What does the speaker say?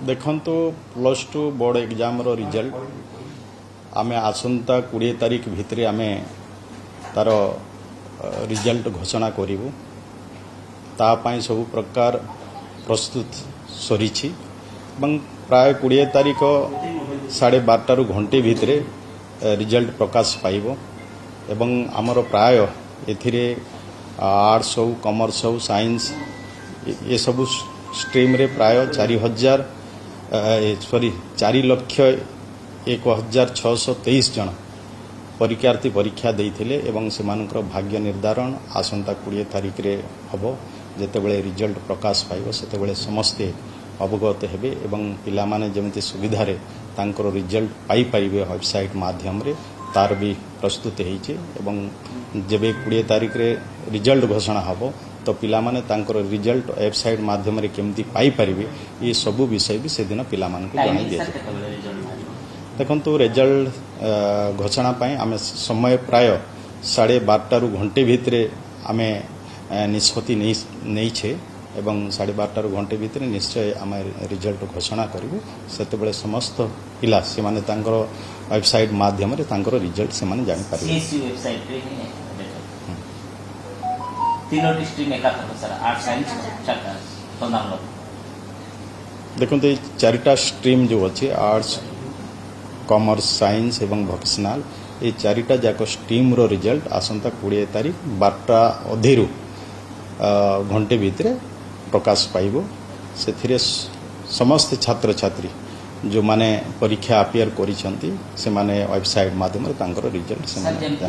देखंतु +2 board exam रो result आमे आसंता 20 तारीख भितरे आमे तार रिजल्ट घोषणा करिवु ता पई सब प्रकार प्रस्तुत सरीछि एवं प्राय 20 तारीख 12:30 रु घंटे भितरे रिजल्ट प्रकाश पाइबो एवं आमर प्राय एथिरे आर्ट्स हो कॉमर्स हो साइंस ये सब स्ट्रीम रे प्राय 4,01,623 जन परीक्षार्थी परीक्षा देइथिले एवं सेमानकर भाग्य निर्धारण आसंता 20 तारीख रे हबो जेतेबेले रिजल्ट प्रकाश पाइबो सेतेबेले समस्ते अवगत हेबे एवं पिला माने जेमति सुविधा रे तांकर रिजल्ट पाई परिबे वेबसाइट माध्यम रे तार भी प्रस्तुत हेइचे एवं जेबे 20 तारीख रे रिजल्ट घोषणा हबो तो पिला माने तांकर रिजल्ट वेबसाइट माध्यम रे केमती पाई परिबे ये सब विषय भी से दिन पिला मान को जणाई दिया देखंतु रिजल्ट घोषणा पाई आमे समय प्राय 12:30 रु घंटे भितरे आमे निष्पत्ति नै छे एवं 12:30 रु घंटे भितरे निश्चय आमे रिजल्ट घोषणा करिवु सेतेबेले समस्त पिला से माने तांकर वेबसाइट माध्यम रे तांकर रिजल्ट से माने जानि पारिबे सीएसयू वेबसाइट रे तीनों स्ट्रीम एका था सर आर्ट्स साइंस चारटा तो नाम लो देखो तो चारिटा स्ट्रीम जो अच्छे आर्ट्स कॉमर्स साइंस एवं वोकेशनल ये चारिटा जाक स्ट्रीम रो रिजल्ट आसंता 20 तारीख 12टा अधेरु घंटे भितरे प्रकाश पाइबो सेथिरे समस्त छात्र छात्री जो माने परीक्षा अपियर करिसंती से माने वेबसाइट माध्यम रे तांकर रिजल्ट से माने